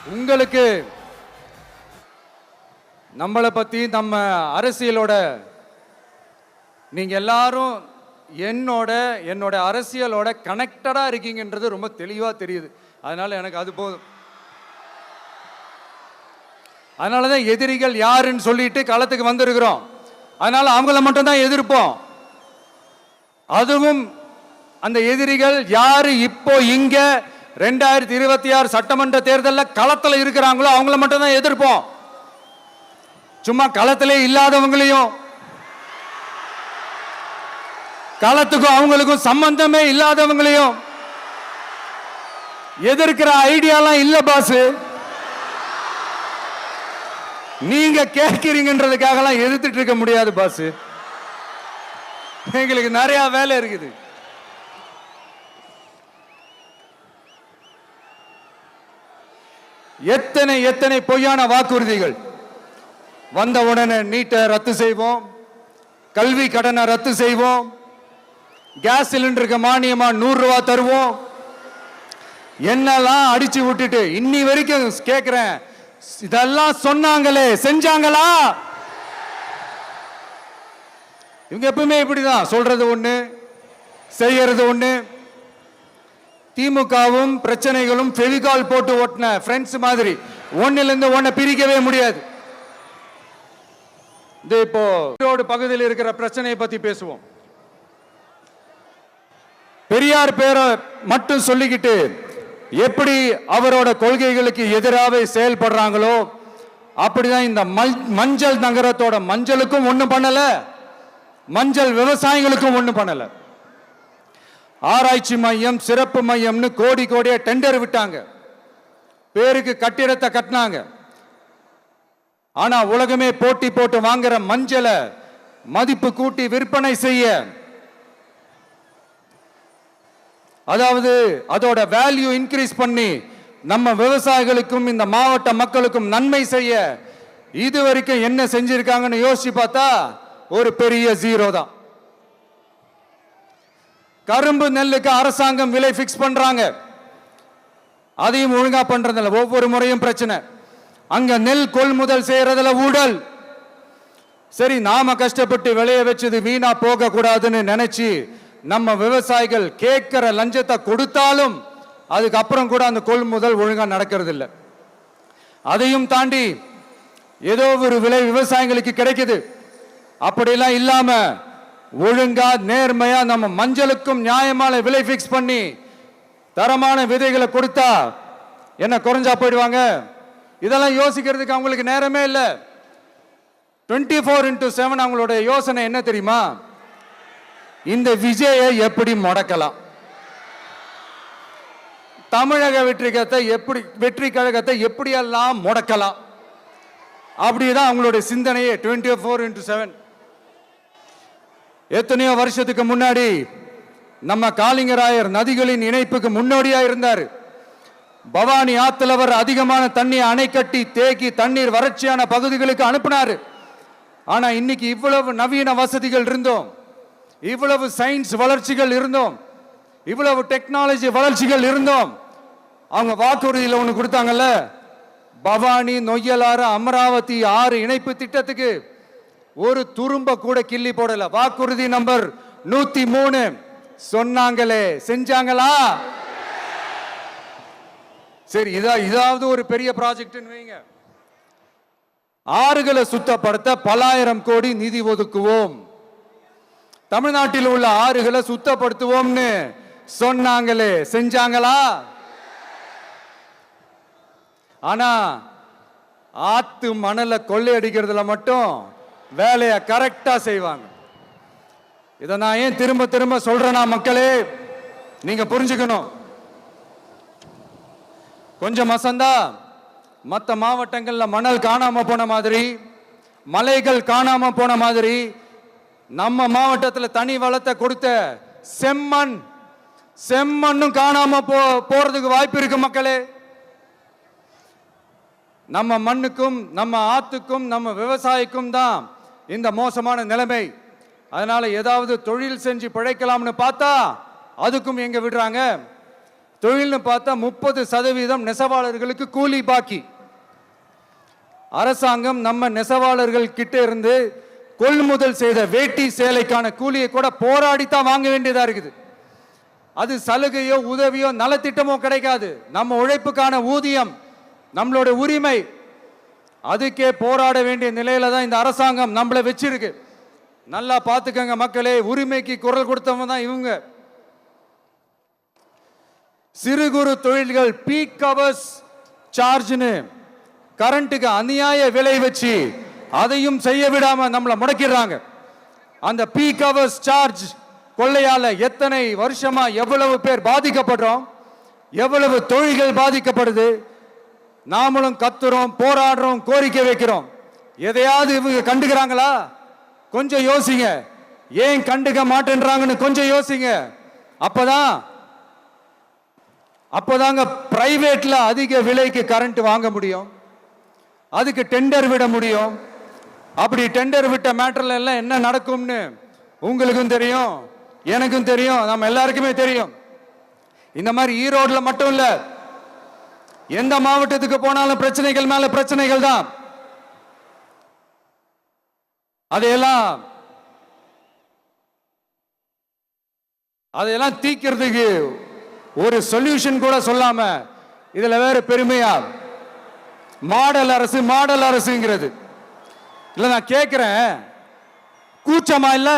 உங்களுக்கு நம்மளை பத்தி நம்ம அரசியலோட நீங்க எல்லாரும் என்னோட அரசியலோட கனெக்டடா இருக்கீங்கன்றது ரொம்ப தெளிவா தெரியுது. அதனால எனக்கு அது போதும். அதனாலதான் எதிரிகள் யாருன்னு சொல்லிட்டு களத்துக்கு வந்திருக்கிறோம். அதனால அவங்கள மட்டும் தான் எதிர்ப்போம். அதுவும் அந்த எதிரிகள் யாரு இப்போ இங்க 2026 சட்டமன்ற தேர்தலில் களத்துல இருக்கிறாங்களோ அவங்கள மட்டும் தான் எதிர்ப்போம். சும்மா களத்திலே இல்லாதவங்களையும், களத்துக்கும் அவங்களுக்கும் சம்பந்தமே இல்லாதவங்களையும் எதிர்க்கிற ஐடியாலாம் இல்ல பாஸ். நீங்க கேட்கிறீங்கன்றதுக்காக எதிர்த்துட்டு இருக்க முடியாது பாஸ். எங்களுக்கு நிறைய வேலை இருக்குது. எத்தனை எத்தனை பொய்யான வாக்குறுதிகள். வந்த உடனே நீட்டை ரத்து செய்வோம், கல்வி கடனை ரத்து செய்வோம், கேஸ் சிலிண்டருக்கு மானியமா 100 ரூபாய் தருவோம், என்னெல்லாம் அடிச்சு விட்டுட்டு இன்னி வரைக்கும் கேட்கிறேன், இதெல்லாம் சொன்னாங்களே செஞ்சாங்களா? இவங்க எப்பவுமே இப்படிதான், சொல்றது ஒண்ணு செய்யறது ஒண்ணு. திமுகவும் பிரச்சனைகளும் ஃபெவிகால் போட்டு ஓட்டின ஃப்ரெண்ட்ஸ் மாதிரி ஒன்னிலிருந்து ஒன்னை பிரிக்கவே முடியாது. இப்போ ஈரோடு பகுதியில் இருக்கிற பிரச்சனையை பத்தி பேசுவோம். பெரியார் பேரை மட்டும் சொல்லிக்கிட்டு எப்படி அவரோட கொள்கைகளுக்கு எதிராக செயல்படுறாங்களோ அப்படிதான் இந்த மஞ்சள் நகரத்தோட மஞ்சளுக்கும் ஒண்ணும் பண்ணல, மஞ்சள் விவசாயிகளுக்கும் ஒண்ணும் பண்ணல. ஆராய்ச்சி மையம், சிறப்பு மையம்னு கோடி கோடியா டெண்டர் விட்டாங்க, பேருக்கு கட்டிடத்தை கட்டினாங்க. ஆனா உலகமே போட்டி போட்டு வாங்குற மஞ்சளை மதிப்பு கூட்டி விற்பனை செய்ய, அதாவது அதோட வேல்யூ இன்க்ரீஸ் பண்ணி நம்ம விவசாயிகளுக்கும் இந்த மாவட்ட மக்களுக்கும் நன்மை செய்ய இதுவரைக்கும் என்ன செஞ்சிருக்காங்கன்னு யோசிச்சு பார்த்தா ஒரு பெரிய ஜீரோ தான். கரும்பு நெல்லுக்கு அரசாங்கம் விலை பிக்ஸ் பண்றாங்க, அதையும் ஒழுங்கா பண்றதில்ல. ஒவ்வொரு முறையும் பிரச்சனை. அங்க நெல் கொள்முதல் செய்யறதுல ஊழல். சரி, நாம கஷ்டப்பட்டு விளைய வச்சது வீணா போக கூடாதுன்னு நினைச்சு நம்ம விவசாயிகள் கேட்கிற லஞ்சத்தை கொடுத்தாலும் அதுக்கப்புறம் கூட அந்த கொள்முதல் ஒழுங்கா நடக்கிறது இல்லை. அதையும் தாண்டி ஏதோ ஒரு விலை விவசாயிகளுக்கு கிடைக்குது. அப்படிலாம் இல்லாம ஒழுங்கா நேர்மையா நம்ம மஞ்சளுக்கும் நியாயமான விலை பிக்ஸ் பண்ணி தரமான விதைகளை கொடுத்தா என்ன குறைஞ்சா போயிடுவாங்க? இதெல்லாம் யோசிக்கிறதுக்கு அவங்களுக்கு நேரமே இல்லை. 24x7 அவங்களோட யோசனை என்ன தெரியுமா? இந்த விஜயை எப்படி முடக்கலாம், தமிழக வெற்றி கழகத்தை எப்படியெல்லாம் முடக்கலாம், அப்படிதான் அவங்களுடைய சிந்தனையே 24x7. எத்தனையோ வருஷத்துக்கு முன்னாடி நம்ம காளிங்கராயர் நதிகளின் இணைப்புக்கு முன்னோடியா இருந்தார். பவானி ஆத்துல வர அதிகமான தண்ணீர் அணை கட்டி தேக்கி தண்ணீர் வறட்சியான பகுதிகளுக்கு அனுப்பினாரு. ஆனா இன்னைக்கு இவ்வளவு நவீன வசதிகள் இருந்தோம், இவ்வளவு சயின்ஸ் வளர்ச்சிகள் இருந்தோம், இவ்வளவு டெக்னாலஜி வளர்ச்சிகள் இருந்தோம், அவங்க வாக்குறுதியில் ஒன்று கொடுத்தாங்கல்ல, பவானி நொய்யலாறு அமராவதி 6 இணைப்பு திட்டத்துக்கு ஒரு துரும்ப கூட கிள்ளி போடல. வாக்குறுதி நம்பர் 103 சொன்னாங்களே செஞ்சாங்களா? சரி, இதாவது ஒரு பெரிய ப்ராஜெக்ட் வைங்க. ஆறுகளை சுத்தப்படுத்த பல்லாயிரம் கோடி நிதி ஒதுக்குவோம், தமிழ்நாட்டில் உள்ள ஆறுகளை சுத்தப்படுத்துவோம்னு சொன்னாங்களே செஞ்சாங்களா? ஆனா ஆத்து மணலை கொள்ளையடிக்கிறதுல மட்டும் வேலையை கரெக்டா செய்வாங்க. இதை நான் ஏன் திரும்ப திரும்ப சொல்றேன்னா, மக்களே நீங்க புரிஞ்சுக்கணும். கொஞ்சம் மசந்தா மற்ற மாவட்டங்கள்ல மணல் காணாம போன மாதிரி, மலைகள் காணாம போன மாதிரி, நம்ம மாவட்டத்தில் தனி வளத்தை கொடுத்த செம்மண்ணும் காணாம போறதுக்கு வாய்ப்பு இருக்கு மக்களே. நம்ம மண்ணுக்கும் நம்ம ஆத்துக்கும் நம்ம விவசாயிக்கும் தான் இந்த மோசமான நிலைமை. அதனால ஏதாவது தொழில் செஞ்சு பிழைக்கலாம்னு பார்த்தா அதுக்கும் எங்க விடுறாங்க? தொழில்னு பார்த்தா 30% நெசவாளர்களுக்கு கூலி பாக்கி. அரசாங்கம் நம்ம நெசவாளர்கள் கிட்ட இருந்து கொள்முதல் செய்த வேட்டி சேலைக்கான கூலியை கூட போராடித்தான் வாங்க வேண்டியதா இருக்குது. அது சலுகையோ உதவியோ நலத்திட்டமோ கிடைக்காது. நம்ம உழைப்புக்கான ஊதியம், நம்மளோட உரிமை, அதுக்கே போராட வேண்டிய நிலையில தான் இந்த அரசாங்கம் நம்மளை வச்சிருக்கு. நல்லா பார்த்துக்கங்க மக்களே, உரிமைக்கு குரல் கொடுத்தவங்க தான் இவங்க. சிறு குறு தொழில்கள் பீக் ஹவர்ஸ் சார்ஜ்னு கரண்ட்டுக்கு அநியாய விலை வச்சு அதையும் செய்ய விடாம நம்மளை முடக்கிடுறாங்க. அந்த பீக் ஹவர்ஸ் சார்ஜ் கொள்ளையால எத்தனை வருஷமா எவ்வளவு பேர் பாதிக்கப்படுறோம், எவ்வளவு தொழில்கள் பாதிக்கப்படுது. நாமளும் கத்துறோம், போராடுறோம், கோரிக்கை வைக்கிறோம். எதையாவது இவங்க கண்டுக்கிறாங்களா? கொஞ்சம் யோசிங்க. ஏன் கண்டுக்க மாட்டேன்றாங்கன்னு கொஞ்சம் யோசிங்க. அப்பதாங்க பிரைவேட்ல அதிக விலைக்கு கரண்ட் வாங்க முடியும், அதுக்கு டெண்டர் விட முடியும். அப்படி டெண்டர் விட்ட மேட்டர்ல எல்லாம் என்ன நடக்கும்னு உங்களுக்கும் தெரியும், எனக்கும் தெரியும், நம்ம எல்லாருக்குமே தெரியும். இந்த மாதிரி ஈரோடுல மட்டும் இல்ல, எந்த மாவட்டத்துக்கு போனாலும் பிரச்சனைகள் மேல பிரச்சனைகள் தான். அதையெல்லாம் தீக்கிறதுக்கு ஒரு சொல்யூஷன் கூட சொல்லாம இதுல வேற பெருமையா மாடல் அரசு மாடல் அரசுங்கிறது இல்ல. நான் கேட்கிறேன், கூச்சமா இல்ல?